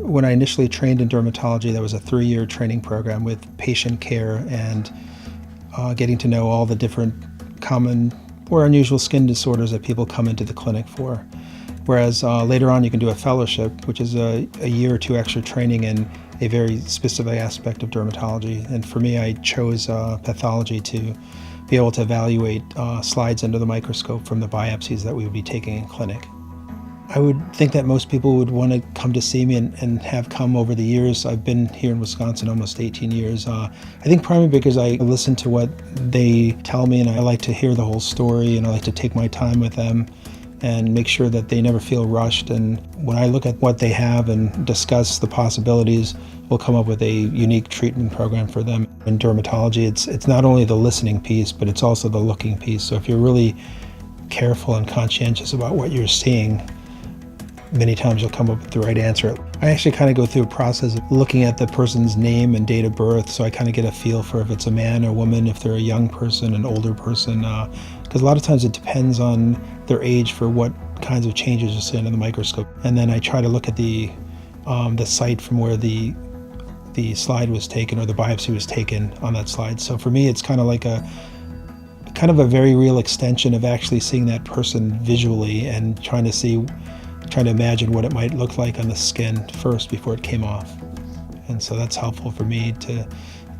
When I initially trained in dermatology, that was a 3-year training program with patient care and getting to know all the different common or unusual skin disorders that people come into the clinic for. Whereas later on you can do a fellowship, which is a year or 2 extra training in a very specific aspect of dermatology. And for me, I chose pathology to be able to evaluate slides under the microscope from the biopsies that we would be taking in clinic. I would think that most people would want to come to see me and have come over the years. I've been here in Wisconsin almost 18 years. I think primarily because I listen to what they tell me, and I like to hear the whole story, and I like to take my time with them and make sure that they never feel rushed. And when I look at what they have and discuss the possibilities, we'll come up with a unique treatment program for them. In dermatology, it's not only the listening piece, but it's also the looking piece. So if you're really careful and conscientious about what you're seeing, many times you'll come up with the right answer. I actually kind of go through a process of looking at the person's name and date of birth, so I kind of get a feel for if it's a man or woman, if they're a young person, an older person, because a lot of times it depends on their age for what kinds of changes you see under the microscope. And then I try to look at the site from where the slide was taken or the biopsy was taken on that slide. So for me, it's kind of like a very real extension of actually seeing that person visually and trying to imagine what it might look like on the skin first before it came off. And so that's helpful for me to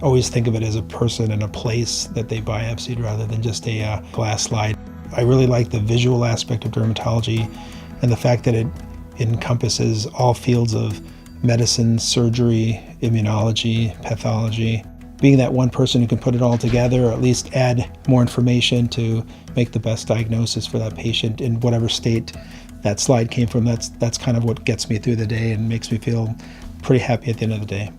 always think of it as a person and a place that they biopsied rather than just a glass slide. I really like the visual aspect of dermatology and the fact that it encompasses all fields of medicine, surgery, immunology, pathology. Being that one person who can put it all together, or at least add more information to make the best diagnosis for that patient in whatever state that slide came from, that's kind of what gets me through the day and makes me feel pretty happy at the end of the day.